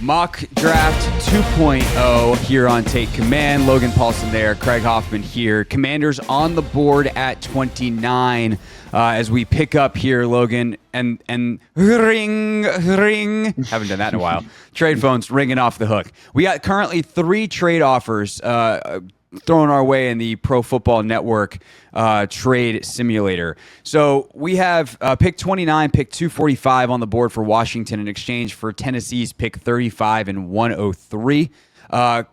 Mock Draft 2.0 here on Take Command. Logan Paulson there, Craig Hoffman here. Commanders on the board at 29 as we pick up here, Logan, and ring. Haven't done that in a while. Trade phones ringing off the hook. We got currently 3 trade offers thrown our way in the Pro Football Network trade simulator. So we have pick 29, pick 245 on the board for Washington in exchange for Tennessee's pick 35 and 103.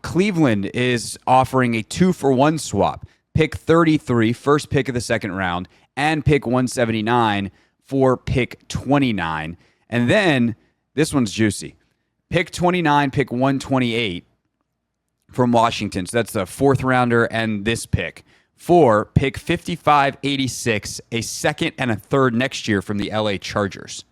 Cleveland is offering a 2-for-1 swap. Pick 33, first pick of the second round, and pick 179 for pick 29. And then, this one's juicy. Pick 29, pick 128 from Washington. So that's the 4th rounder and this pick. For pick 55-86, a second and a third next year from the LA Chargers.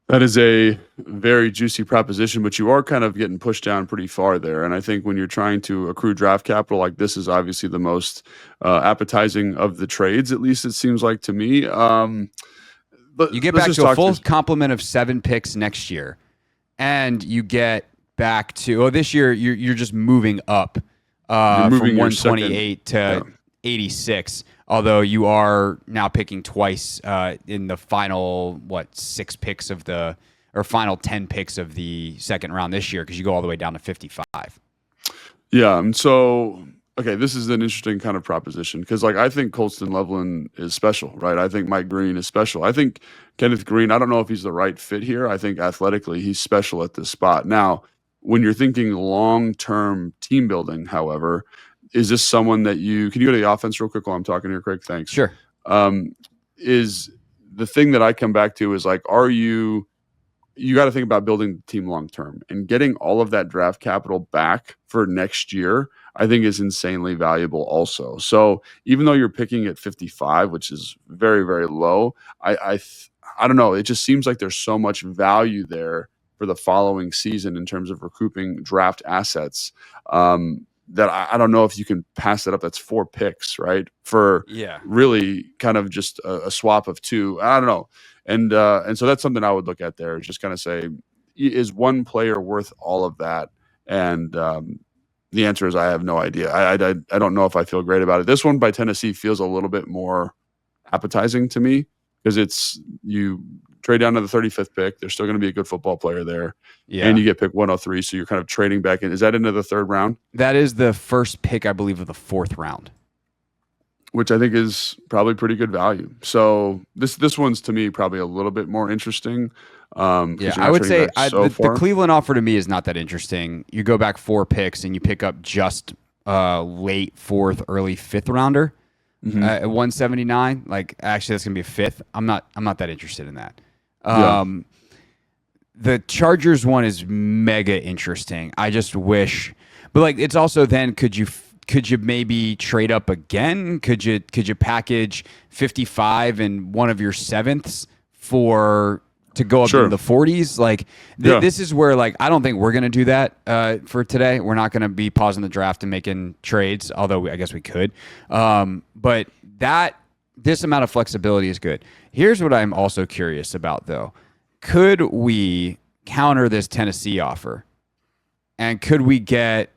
That is a very juicy proposition, but you are kind of getting pushed down pretty far there. And I think when you're trying to accrue draft capital, like this is obviously the most appetizing of the trades, at least it seems like to me. But you get back to a full complement of 7 picks next year, and you get back to this year you're just moving up from 128 to 86. Although you are now picking twice in the final final 10 picks of the second round this year, because you go all the way down to 55. Yeah, and so this is an interesting kind of proposition because I think Colston Loveland is special, right? I think Mike Green is special. I think Kenneth Green, I don't know if he's the right fit here. I think athletically he's special at this spot. Now, when you're thinking long-term team building, however, is this someone that can you go to the offense real quick while I'm talking here, Craig? Thanks. Sure. Is the thing that I come back to is you got to think about building the team long-term, and getting all of that draft capital back for next year, I think is insanely valuable also. So even though you're picking at 55, which is very, very low, I don't know. It just seems like there's so much value there for the following season in terms of recouping draft assets. That I don't know if you can pass that up. That's 4 picks, right? For really kind of just a swap of 2. I don't know. And so that's something I would look at there. Just kind of say, is one player worth all of that? And the answer is I have no idea. I don't know if I feel great about it. This one by Tennessee feels a little bit more appetizing to me because it's you trade down to the 35th pick. There's still going to be a good football player there. Yeah. And you get pick 103, so you're kind of trading back in. Is that into the 3rd round? That is the first pick, I believe, of the 4th round. Which I think is probably pretty good value. So this one's, to me, probably a little bit more interesting. I would say the Cleveland offer to me is not that interesting. You go back 4 picks and you pick up just late 4th, early 5th rounder at 179. Actually, that's going to be a 5th. I'm not that interested in that. The Chargers one is mega interesting. I just wish, but it's also then could you maybe trade up again? Could you package 55 and one of your 7ths to go up in the 40s? This is where I don't think we're going to do that for today. We're not going to be pausing the draft and making trades, although I guess we could. But this amount of flexibility is good. Here's what I'm also curious about, though. Could we counter this Tennessee offer? And could we get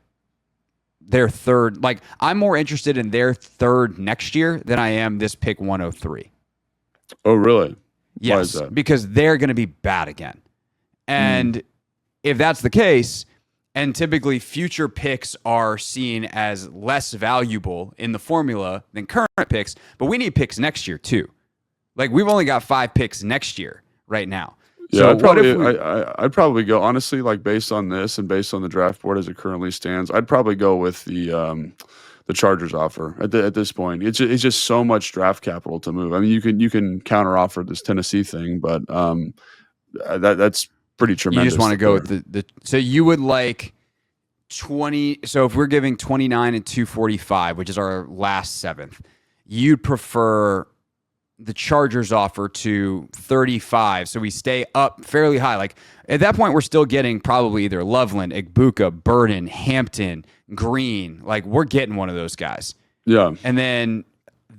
their 3rd? I'm more interested in their 3rd next year than I am this pick 103. Oh, really? Yes, why is that? Because they're going to be bad again. And if that's the case, and typically future picks are seen as less valuable in the formula than current picks, but we need picks next year too. We've only got 5 picks next year right now. Yeah, I'd probably go, honestly, based on this and based on the draft board as it currently stands, I'd probably go with the Chargers offer at this point. It's just so much draft capital to move. I mean, you can counter offer this Tennessee thing, but that's pretty tremendous. You just want to go with the so you would like 20. So if we're giving 29 and 245, which is our last 7th, you'd prefer the Chargers offer to 35, so we stay up fairly high. At that point, we're still getting probably either Loveland, Igbuka, Burden, Hampton, Green. We're getting one of those guys. Yeah. And then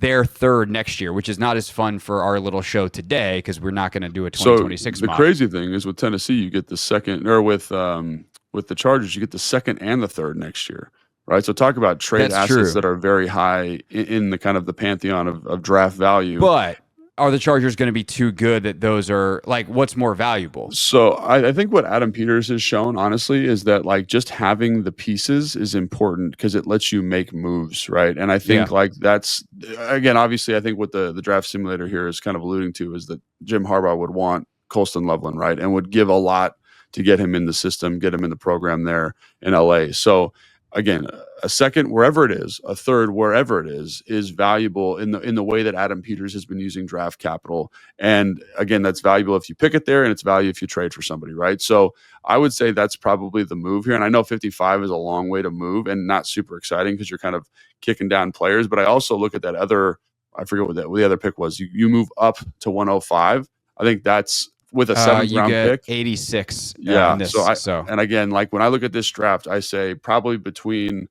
their third next year, which is not as fun for our little show today because we're not going to do a 2026 So the mock. crazy thing is with Tennessee, you get the second, or with the Chargers, you get the second and the third next year, right? So talk about trade That's assets true. that are very high in the kind of the pantheon of draft value. But are the Chargers going to be too good that those are like, what's more valuable? So I think what Adam Peters has shown, honestly, is that like just having the pieces is important because it lets you make moves, right? And I think like that's, again, obviously, I think what the draft simulator here is kind of alluding to is that Jim Harbaugh would want Colston Loveland, right? And would give a lot to get him in the system, get him in the program there in LA. So again, a second wherever it is, a third wherever it is valuable in the way that Adam Peters has been using draft capital. And again, that's valuable if you pick it there, and it's value if you trade for somebody, right? So I would say that's probably the move here. And I know 55 is a long way to move and not super exciting because you're kind of kicking down players. But I also look at that other, I forget what the other pick was. You move up to 105. I think that's with a seventh round pick, 86. Yeah. In this, so and again, like when I look at this draft, I say probably between,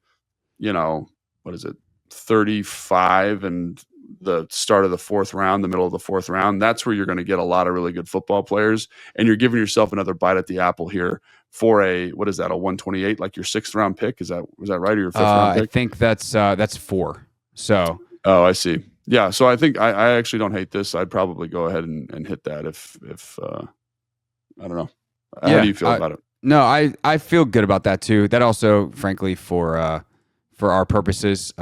what is it, 35 and the start of the fourth round, the middle of the fourth round. That's where you're going to get a lot of really good football players, and you're giving yourself another bite at the apple here for a 128, like your sixth round pick. Was that right, or your fifth round pick? I think that's 4. So. Oh, I see. Yeah, so I think I actually don't hate this. I'd probably go ahead and hit that if I don't know. How do you feel about it? No, I feel good about that too. That also, frankly, for our purposes,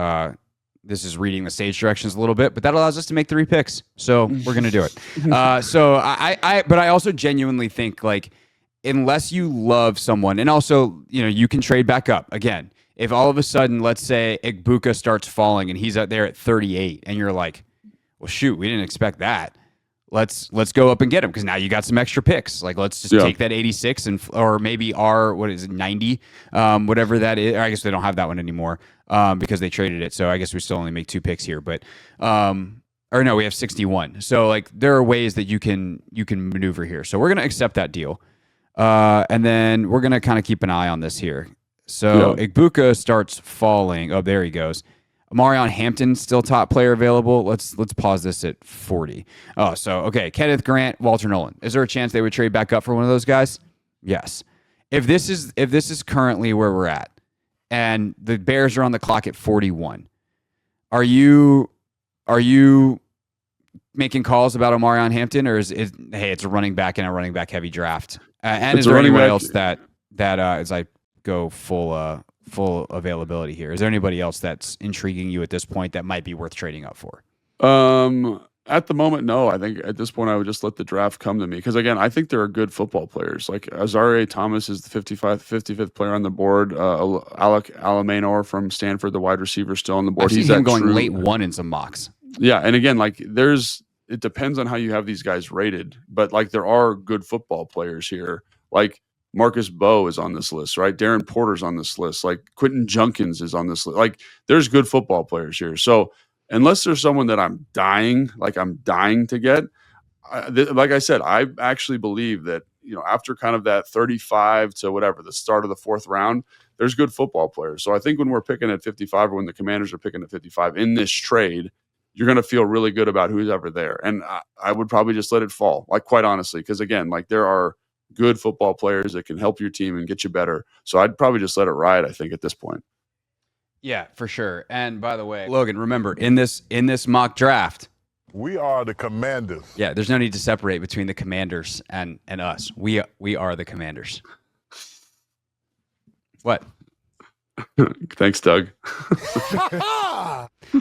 this is reading the stage directions a little bit, but that allows us to make 3 picks. So we're gonna do it. But I also genuinely think like unless you love someone, and also you can trade back up again. If all of a sudden, let's say Igbuka starts falling and he's out there at 38, and you're like, well, shoot, we didn't expect that. Let's go up and get him because now you got some extra picks. Like let's just take that 86 or maybe our 90, whatever that is. Or I guess they don't have that one anymore because they traded it. So I guess we still only make 2 picks here. But or no, we have 61. So like there are ways that you can maneuver here. So we're gonna accept that deal, and then we're gonna kind of keep an eye on this here. So Igbuka starts falling. Oh, there he goes. Marion Hampton still top player available. Let's pause this at 40. Oh, so okay. Kenneth Grant, Walter Nolan. Is there a chance they would trade back up for one of those guys? Yes. If this is currently where we're at, and the Bears are on the clock at 41, are you making calls about Marion Hampton, or is hey, it's a running back in a running back heavy draft? And is there anyone else that is like go full availability here? Is there anybody else that's intriguing you at this point that might be worth trading up for? At the moment, no. I think at this point I would just let the draft come to me because again, I think there are good football players. Like Azareye'h Thomas is the 55th player on the board. Alec Alamanor from Stanford, the wide receiver, still on the board. He's going late 1 in some mocks. Yeah, and again, like it depends on how you have these guys rated, but like there are good football players here. Like Marcus Bowe is on this list, right? Darren Porter's on this list. Like Quentin Junkins is on this list. Like there's good football players here. So unless there's someone that I'm dying to get, like I said, I actually believe that, after kind of that 35 to whatever, the start of the fourth round, there's good football players. So I think when we're picking at 55 or when the Commanders are picking at 55 in this trade, you're going to feel really good about who's ever there. And I would probably just let it fall, like quite honestly, because again, like there are good football players that can help your team and get you better. So I'd probably just let it ride, I think, at this point. Yeah, for sure. And by the way, Logan, remember in this mock draft, we are the Commanders. Yeah, there's no need to separate between the Commanders and us. We are the Commanders. What? Thanks, Doug.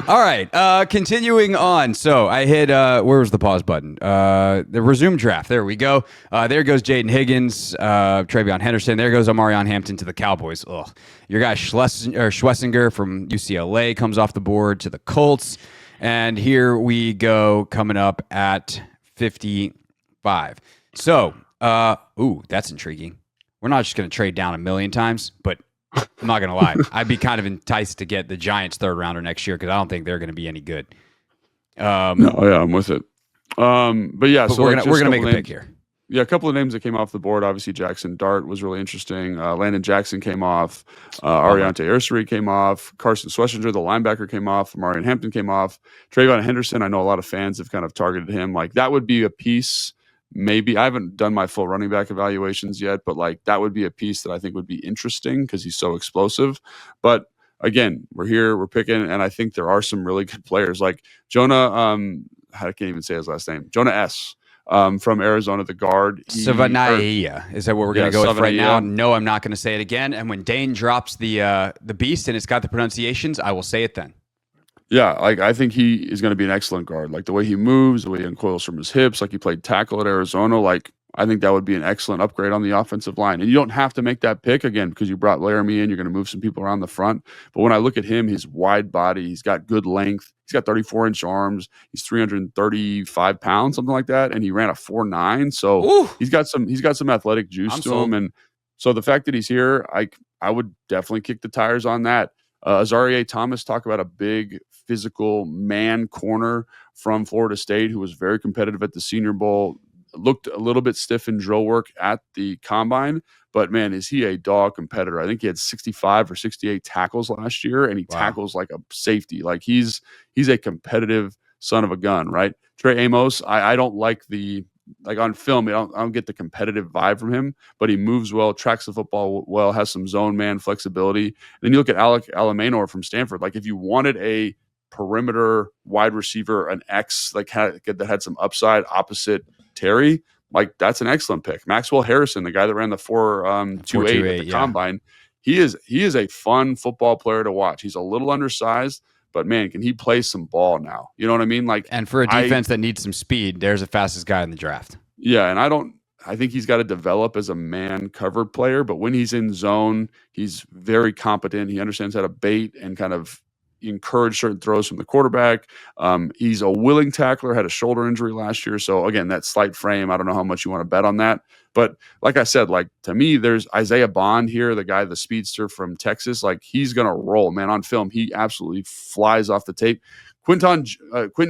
All right, continuing on. So I hit, where was the pause button? The resume draft. There we go. There goes Jaden Higgins, Travion Henderson. There goes Amarion Hampton to the Cowboys. Ugh. Your guy Schlesinger from UCLA comes off the board to the Colts. And here we go, coming up at 55. So, that's intriguing. We're not just going to trade down a million times, but I'm not going to lie. I'd be kind of enticed to get the Giants third rounder next year because I don't think they're going to be any good. No, yeah, I'm with it. But yeah, but so we're gonna make a pick here. Yeah, a couple of names that came off the board. Obviously, Jackson Dart was really interesting. Landon Jackson came off. Bummer. Ariante Ursary came off. Carson Schlesinger, the linebacker, came off. Marion Hampton came off. Trayvon Henderson, I know a lot of fans have kind of targeted him. Like, that would be a piece. Maybe I haven't done my full running back evaluations yet, but like that would be a piece that I think would be interesting because he's so explosive. But again, we're here, we're picking, and I think there are some really good players like Jonah. I can't even say his last name. Jonah S. From Arizona, the guard. Savanaia. Is that what we're going to go with right now? Savanaia. No, I'm not going to say it again. And when Dane drops the beast and it's got the pronunciations, I will say it then. Yeah, like I think he is going to be an excellent guard. Like the way he moves, the way he uncoils from his hips, like he played tackle at Arizona. Like I think that would be an excellent upgrade on the offensive line. And you don't have to make that pick again because you brought Laramie in. You're going to move some people around the front. But when I look at him, his wide body, he's got good length. He's got 34-inch arms. He's 335 pounds, something like that, and he ran a 4.9. So Ooh. he's got some athletic juice I'm to sold. him. And so the fact that he's here, I would definitely kick the tires on that. Azarie Thomas, talk about a big physical man corner from Florida State who was very competitive at the Senior Bowl. Looked a little bit stiff in drill work at the combine, but man, is he a dog competitor. I think he had 65 or 68 tackles last year, and he tackles like a safety. Like he's a competitive son of a gun, right? Trey Amos, I don't like on film, I don't get the competitive vibe from him, but he moves well, tracks the football well, has some zone man flexibility. And then you look at Alec Alamanor from Stanford. Like if you wanted a perimeter wide receiver, an X that had some upside opposite Terry, like that's an excellent pick. Maxwell Harrison, the guy that ran the 4.28 at the combine, he is a fun football player to watch. He's a little undersized, but man, can he play some ball now? You know what I mean? Like, and for a defense that needs some speed, there's the fastest guy in the draft. Yeah, and I think he's got to develop as a man covered player, but when he's in zone, he's very competent. He understands how to bait and kind of encourage certain throws from the quarterback. He's a willing tackler, had a shoulder injury last year. So again, that slight frame, I don't know how much you want to bet on that. But like I said, like to me, there's Isaiah Bond here, the speedster from Texas. Like he's going to roll, man. On film, he absolutely flies off the tape. Quentin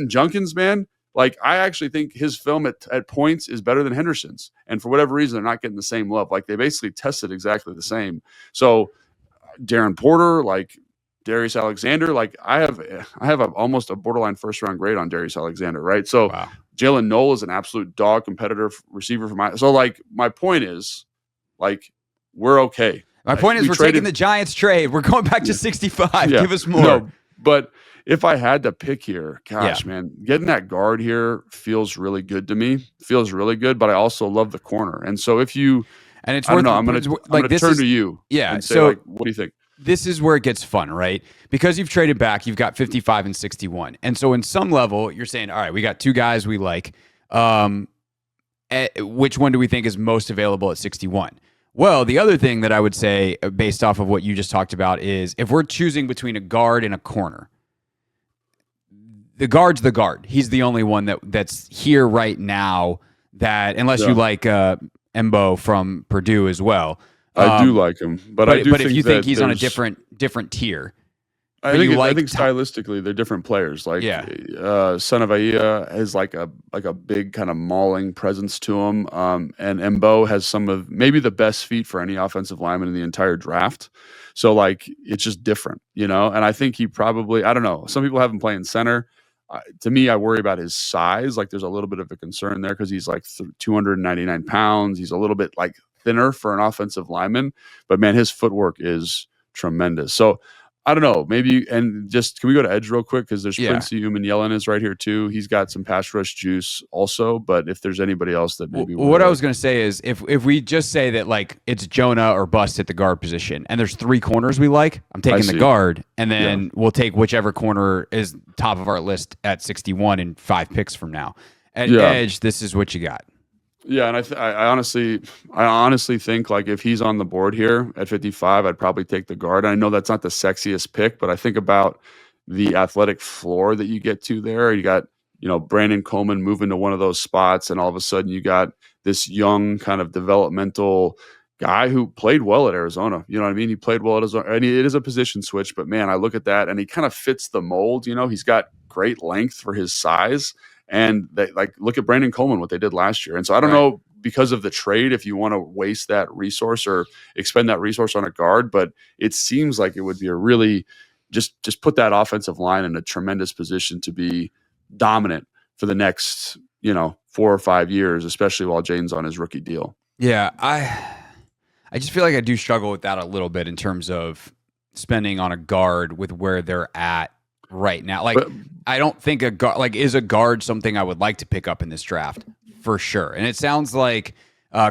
Junkins, man. Like, I actually think his film at points is better than Henderson's. And for whatever reason, they're not getting the same love. Like, they basically tested exactly the same. So, Darren Porter, like, Darius Alexander, like, I have almost a borderline first-round grade on Darius Alexander, right? So, wow. Jalen Noel is an absolute dog competitor receiver for my – so, like, my point is, like, we're okay. My point is we're taking the Giants trade. We're going back to 65. Yeah. Give us more. No, but – if I had to pick here, gosh, man, getting that guard here feels really good to me. Feels really good, but I also love the corner. And so if you, and it's I don't know, I'm going to turn to you. Yeah. And say, so like, what do you think? This is where it gets fun, right? Because you've traded back, you've got 55 and 61. And so in some level, you're saying, all right, we got two guys we like. Which one do we think is most available at 61? Well, the other thing that I would say based off of what you just talked about is if we're choosing between a guard and a corner, the guard's the guard. He's the only one that's here right now that, unless you like Embo from Purdue as well. I do like him, but I do but think if you think he's on a different tier, I think stylistically they're different players. Like Sanavaia has like a big kind of mauling presence to him, and Embo has some of maybe the best feet for any offensive lineman in the entire draft. So like it's just different, you know. And I think he probably, I don't know. Some people have him playing center. To me, I worry about his size. Like there's a little bit of a concern there because he's like 299 pounds. He's a little bit like thinner for an offensive lineman, but man, his footwork is tremendous. So I don't know, maybe, and just can we go to edge real quick? Because there's Prince Yellen is right here too. He's got some pass rush juice also, but if there's anybody else that maybe what I was going to say is if we just say that like it's Jonah or bust at the guard position and there's three corners we like, I'm taking the guard, and then we'll take whichever corner is top of our list at 61 and 5 picks from now. At edge, this is what you got. Yeah, and I honestly think like if he's on the board here at 55, I'd probably take the guard. I know that's not the sexiest pick, but I think about the athletic floor that you get to there. You got, Brandon Coleman moving to one of those spots, and all of a sudden you got this young kind of developmental guy who played well at Arizona. You know what I mean? He played well at Arizona, and it is a position switch, but man, I look at that and he kind of fits the mold. He's got great length for his size. And they look at Brandon Coleman, what they did last year. And so I don't know because of the trade if you want to waste that resource or expend that resource on a guard. But it seems like it would be a really just put that offensive line in a tremendous position to be dominant for the next 4 or 5 years, especially while Jaden's on his rookie deal. Yeah, I just feel like I do struggle with that a little bit in terms of spending on a guard with where they're at right now. Like, I don't think a guard, like, is a guard something I would like to pick up in this draft for sure. And it sounds like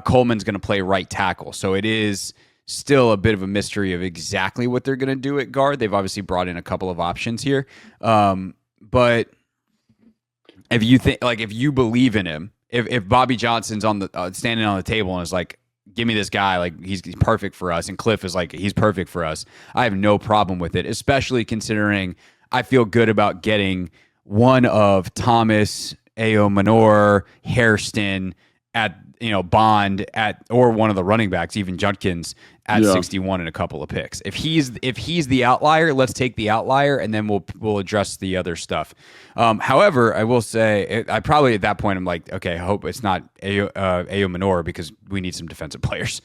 Coleman's going to play right tackle, so it is still a bit of a mystery of exactly what they're going to do at guard. They've obviously brought in a couple of options here, but if you think, like, if you believe in him, if Bobby Johnson's on the standing on the table and is like, give me this guy, like he's perfect for us, and Cliff is like, he's perfect for us, I have no problem with it, especially considering I feel good about getting one of Thomas, Ao Manor, Hairston at Bond at, or one of the running backs, even Judkins at 61 and a couple of picks. If he's the outlier, let's take the outlier, and then we'll address the other stuff. However, I will say, I probably at that point I'm like, okay, I hope it's not Ao Manor, because we need some defensive players.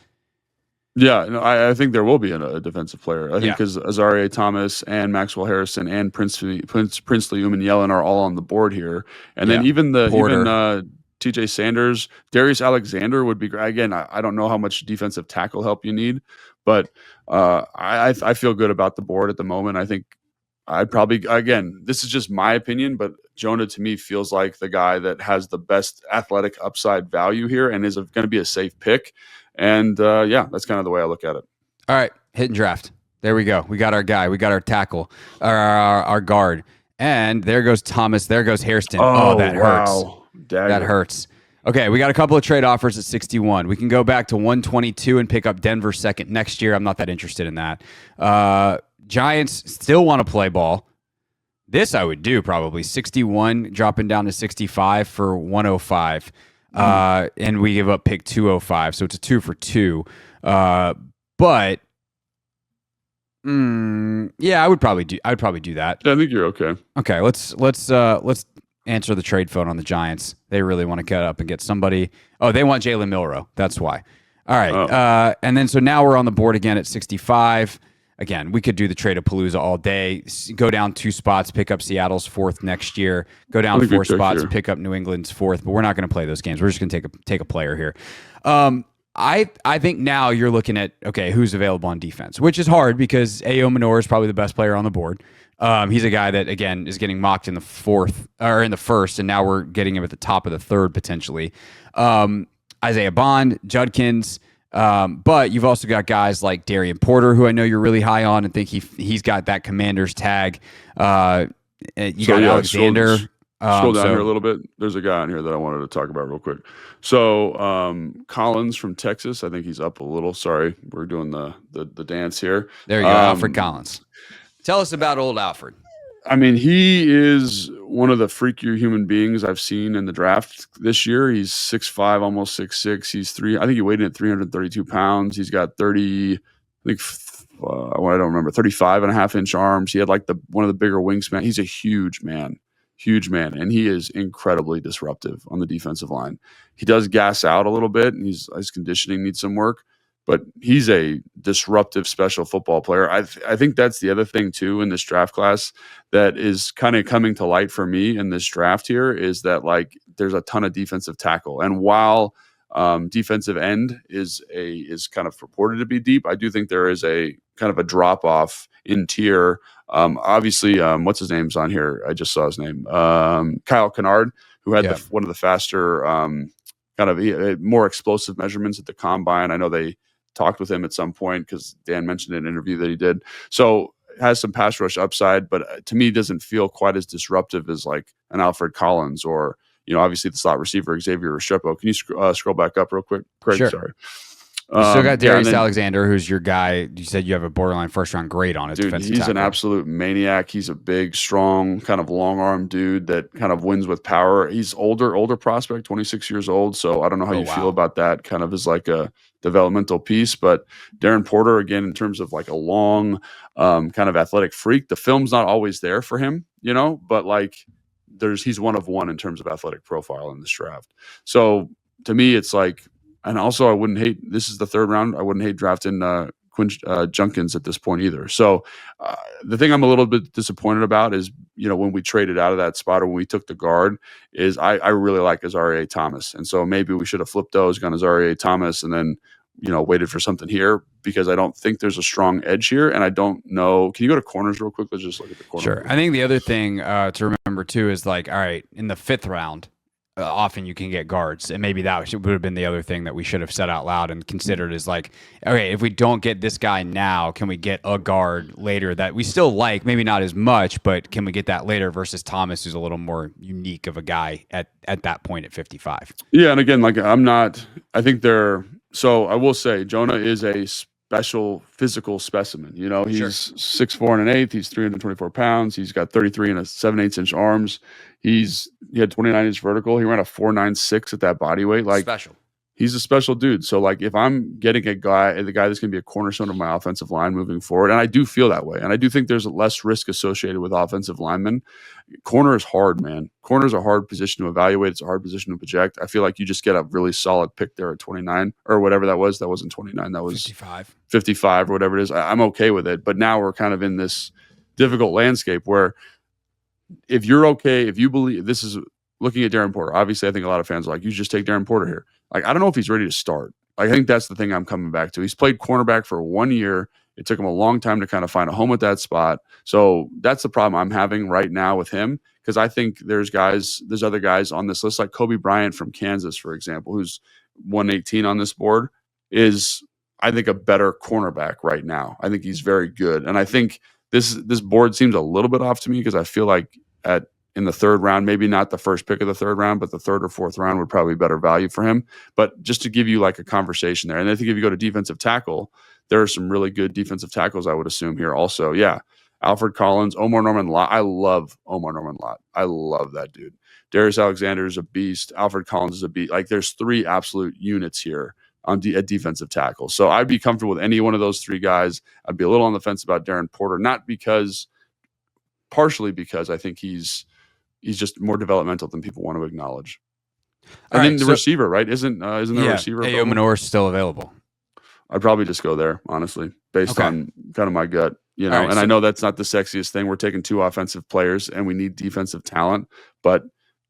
Yeah, no, I think there will be a defensive player. I think because Azaria Thomas and Maxwell Harrison and Princely Umanyalan are all on the board here, and then even TJ Sanders, Darius Alexander would be great. Again, I don't know how much defensive tackle help you need, but I feel good about the board at the moment. I think I'd probably, again, this is just my opinion, but Jonah to me feels like the guy that has the best athletic upside value here and is going to be a safe pick. And that's kind of the way I look at it. All right, hit and draft. There we go. We got our guy. We got our tackle, our guard. And there goes Thomas. There goes Hairston. Oh, that hurts. Dagger. That hurts. Okay, we got a couple of trade offers at 61. We can go back to 122 and pick up Denver second next year. I'm not that interested in that. Giants still want to play ball. This I would do probably. 61, dropping down to 65 for 105. And we give up pick 205. So it's a 2 for 2. But I would probably do that. Yeah, I think you're okay. Okay, let's answer the trade phone on the Giants. They really want to get up and get somebody. Oh, they want Jalen Milroe. That's why. All right. And then so now we're on the board again at 65. Again, we could do the trade of Palooza all day. Go down 2 spots, pick up Seattle's 4th next year. Go down 4 spots, pick up New England's 4th. But we're not going to play those games. We're just going to take a player here. I think now you're looking at, okay, who's available on defense, which is hard because Ao Manor is probably the best player on the board. He's a guy that, again, is getting mocked in the 4th or in the 1st, and now we're getting him at the top of the 3rd potentially. Isaiah Bond, Judkins, but you've also got guys like Darian Porter, who I know you're really high on and think he's got that Commander's tag. Got Alexander. Scroll down here a little bit. There's a guy on here that I wanted to talk about real quick. So Collins from Texas, I think he's up a little. Sorry, we're doing the dance here. There you go, Alfred Collins. Tell us about old Alfred. I mean, he is one of the freakier human beings I've seen in the draft this year. He's 6'5", almost 6'6". He's I think he weighed in at 332 pounds. He's got 30, I think, I don't remember, 35 and a half inch arms. He had like one of the bigger wingspan. He's a huge man, and he is incredibly disruptive on the defensive line. He does gas out a little bit, and his conditioning needs some work. But he's a disruptive special football player. I think that's the other thing, too, in this draft class that is kind of coming to light for me in this draft here is that, like, there's a ton of defensive tackle. And while defensive end is kind of purported to be deep, I do think there is a kind of a drop-off in tier. Obviously, what's his name's on here? I just saw his name. Kyle Kennard, who had one of the faster, kind of more explosive measurements at the combine. I know they talked with him at some point because Dan mentioned in an interview that he did. So has some pass rush upside, but to me doesn't feel quite as disruptive as like an Alfred Collins or, obviously the slot receiver Xavier Restrepo. Can you scroll back up real quick, Craig? Sure. Sorry. You still got Darius Alexander, who's your guy. You said you have a borderline first-round grade on his defensive tackle. He's an absolute maniac. He's a big, strong, kind of long-armed dude that kind of wins with power. He's older prospect, 26 years old, so I don't know how you feel about that kind of as like a developmental piece. But Darren Porter, again, in terms of like a long kind of athletic freak, the film's not always there for him, but like he's one of one in terms of athletic profile in this draft. So to me, it's like, And also, I wouldn't hate. This is the third round. I wouldn't hate drafting Quinn Junkins at this point either. So the thing I'm a little bit disappointed about is, when we traded out of that spot or when we took the guard, is I really like Azareye'h Thomas, and so maybe we should have flipped those, gone Azareye'h Thomas, and then waited for something here, because I don't think there's a strong edge here, and I don't know. Can you go to corners real quick? Let's just look at the corner. Sure. I think the other thing to remember too is, like, all right, in the 5th round, often you can get guards, and maybe that would have been the other thing that we should have said out loud and considered is, like, okay, if we don't get this guy now, can we get a guard later that we still like, maybe not as much, but can we get that later versus Thomas, who's a little more unique of a guy at that point at 55? Yeah, and again, like, I think they're. So I will say Jonah is a special physical specimen. He's 6'4" and an eighth. He's 324 pounds. He's got 33 and a 7/8 inch arms. He had 29-inch vertical. He ran a 4.96 at that body weight. Like, Special. He's a special dude. So, like, if I'm getting the guy that's going to be a cornerstone of my offensive line moving forward, and I do feel that way, and I do think there's less risk associated with offensive linemen. Corner is hard, man. Corner is a hard position to evaluate. It's a hard position to project. I feel like you just get a really solid pick there at 29 or whatever that was. That wasn't 29. That was 55 or whatever it is. I'm okay with it. But now we're kind of in this difficult landscape where if you're okay, if you believe this is looking at Darren Porter, obviously I think a lot of fans are like, you just take Darren Porter here. Like, I don't know if he's ready to start. Like, I think that's the thing I'm coming back to. He's played cornerback for 1 year. It took him a long time to kind of find a home at that spot. So that's the problem I'm having right now with him, because I think there's other guys on this list, like Kobe Bryant from Kansas, for example, who's 118 on this board, is, I think, a better cornerback right now. I think he's very good. And I think this board seems a little bit off to me, because I feel like in the 3rd round, maybe not the first pick of the 3rd round, but the 3rd or 4th round would probably be better value for him. But just to give you like a conversation there. And I think if you go to defensive tackle, there are some really good defensive tackles, I would assume, here also. Yeah. Alfred Collins, Omar Norman Lott. I love Omar Norman Lott. I love that dude. Darius Alexander is a beast. Alfred Collins is a beast. Like, there's 3 absolute units here at defensive tackle. So I'd be comfortable with any one of those 3 guys. I'd be a little on the fence about Darren Porter, partially because I think he's just more developmental than people want to acknowledge. And then the receiver, right? Isn't the receiver? Ayo Manore's still available. I'd probably just go there, honestly, based on kind of my gut, Right, and I know that's not the sexiest thing. We're taking 2 offensive players and we need defensive talent, but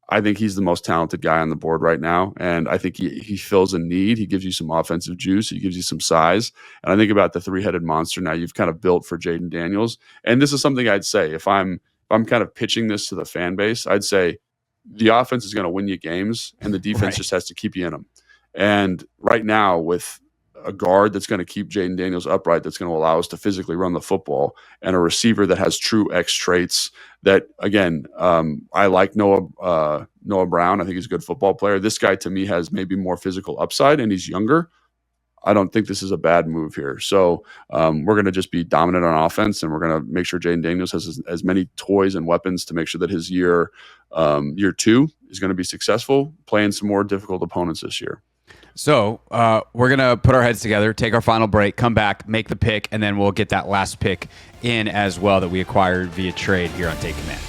I think he's the most talented guy on the board right now. And I think he fills a need. He gives you some offensive juice. He gives you some size. And I think about the 3-headed monster now you've kind of built for Jaden Daniels. And this is something I'd say if I'm kind of pitching this to the fan base, I'd say the offense is going to win you games and the defense just has to keep you in them. And right now, with a guard that's going to keep Jaden Daniels upright, that's going to allow us to physically run the football, and a receiver that has true X traits that, again, I like Noah Brown. I think he's a good football player. This guy, to me, has maybe more physical upside, and he's younger. I don't think this is a bad move here. So we're going to just be dominant on offense, and we're going to make sure Jaden Daniels has as many toys and weapons to make sure that his year 2 is going to be successful, playing some more difficult opponents this year. So we're going to put our heads together, take our final break, come back, make the pick, and then we'll get that last pick in as well that we acquired via trade here on Take Command.